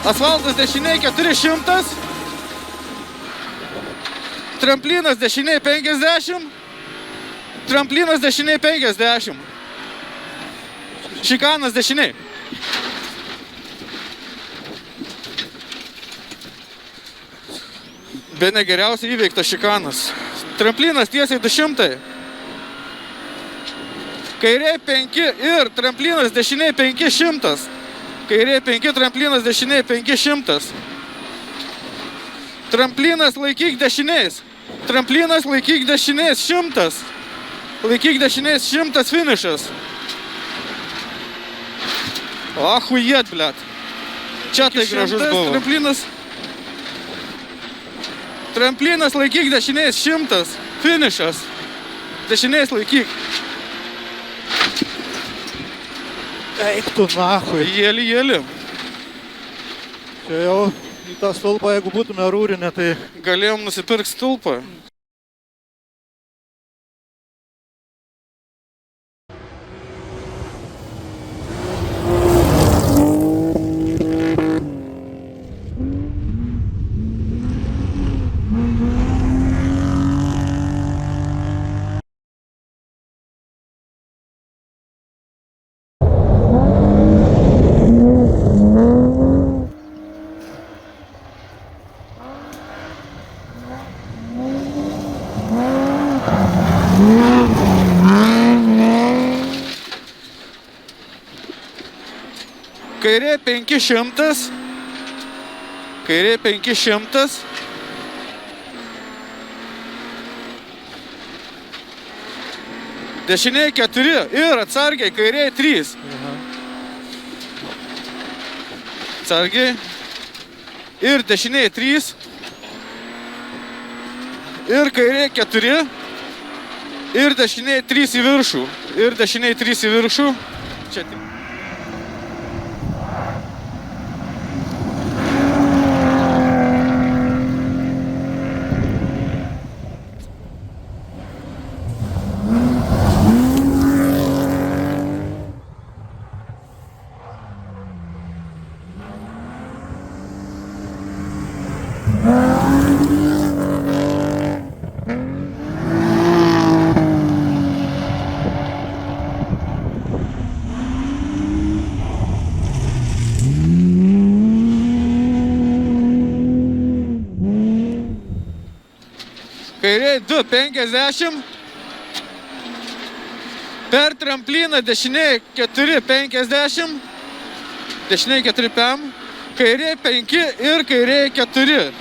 Asfaltas dešiniai 400, tramplinas dešiniai 50, tramplinas dešiniai 50, šikanas dešiniai. Bene geriausiai įveiktas šikanas. Tramplinas tiesiai 200, kairiai 5 ir tramplinas dešiniai 500. Kairė 5, tramplinas dešiniai 500. Tramplinas laikyk dešiniais. Tramplinas laikyk dešiniais 100. Laikyk dešiniais 100 finišas. Ahujet, blet. Čia tai gražus buvo. Tramplinas. Tramplinas laikyk dešiniais 100 finišas. Dešiniais laikyk. Eik tu nahui. Jėli. Čia jau į tą stulpą, jeigu būtume rūrinę, tai... Galėjom nusipirkti stulpą. Kairė 500, kairė 500, dešiniai 4 ir atsargiai kairė 3. Atsargiai ir dešiniai 3 ir kairė 4 ir dešiniai 3 į viršų ir dešiniai 3 į viršų. Čia tik. Kairiai 2,50, per trampliną dešiniai 4,50, dešiniai 4,5, kairiai 5 ir kairiai 4.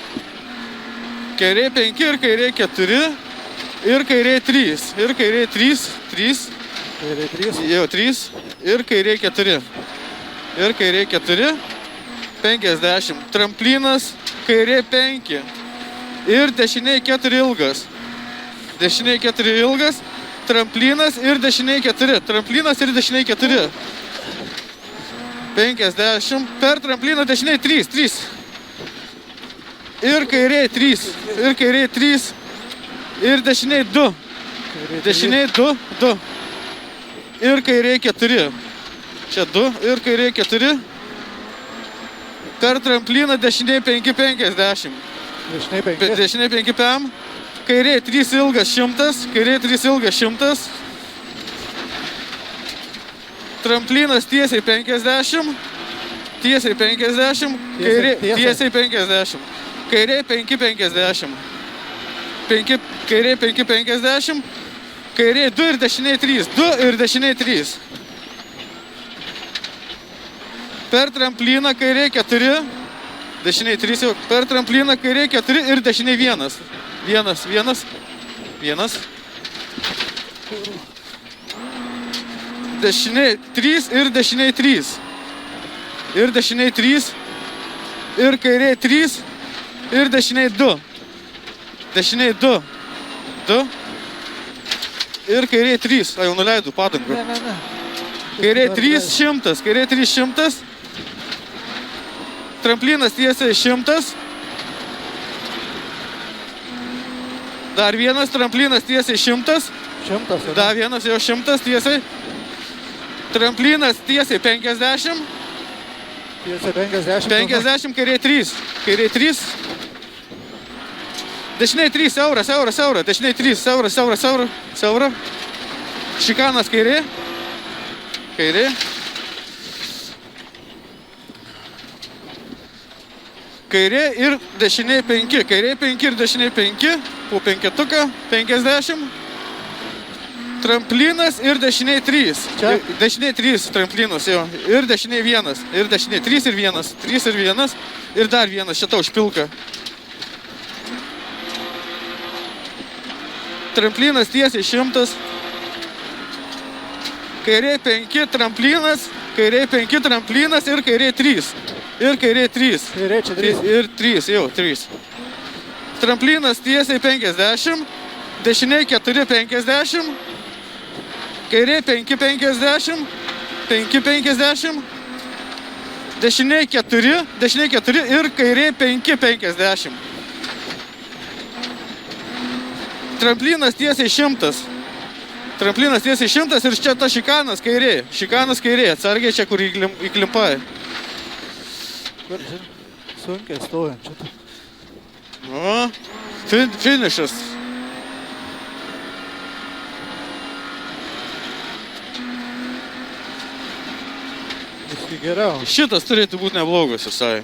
Kairiai 5 ir kairiai 4 ir kairiai 3. Ir kairiai 3, 3. Kairiai 3. Jau 3 ir kairiai 4. Ir kairiai 4, 50. Tramplinas kairiai 5. Ir dešiniai 4 ilgas. Dešiniai 4 ilgas, tramplinas ir dešiniai 4. Tramplinas ir dešiniai 4. 50. Per trampliną dešiniai 3. 3. Ir kairiai 3. Ir kairiai 3. Ir dešiniai 2. Dešiniai 2. 2. Ir kairiai 4. Čia 2. Ir kairiai 4. Per trampliną dešiniai 5,50. Dešiniai 5,5, kairiai 3 ilgas 100, kairiai 3 ilgas 100, tramplinas tiesiai 50, tiesiai 50, tiesiai 50, kairiai 5,50, kairiai 5,50, kairiai 2 ir dešiniai 3, 2 ir dešiniai 3, Per trampliną kairė 4, dešiniai 3 jau. Per trampliną kairė 4 ir dešiniai 1. 1. Dešiniai 3 ir dešiniai 3. Ir dešiniai 3. Ir kairė 3. Ir dešiniai 2. Dešiniai 2. 2. Ir kairė 3. A, jau nuleidau padangą. Ne. Kairė 300. Kairė 300. Tramplinas tiesiai 100. Dar vienas tramplinas tiesiai 100. 100. Dar vienas jau 100 tiesiai. Tramplinas tiesiai 50. Tiesiai 50. 50, kairė 3. Kairė 3. Dešiniai 3, siaura. Dešiniai 3, siaura. Šikanas kairė. Kairė ir dešiniai 5. Kairė 5 ir dešiniai 5. Po penketuką 50. Tramplinas ir dešiniai 3. Čia? Dešiniai 3 tramplinas jau. Ir dešiniai 1. Ir dešiniai 3 ir 1. 3 ir 1. Ir dar vienas šitą užpilka. Tramplinas tiesiai 100. Kairė 5 tramplinas. Kairė 5 tramplinas ir kairė 3. Ir kairė 3. Kairė čia 3. Ir 3, jau 3. Tramplinas tiesiai 50. Dešiniai 4 50. Kairė 5 50. 5 50. Dešiniai 4 ir kairė 5 50. Tramplinas tiesiai 100. Tramplinas tiesiai 100 ir čia ta šikanas kairė. Šikanas kairė, atsargiai čia, kur įklimpai. Kur, žinai, sunkiai stovim čia. O, finišas. Viskai geriau. Šitas turėtų būti neblogas visai.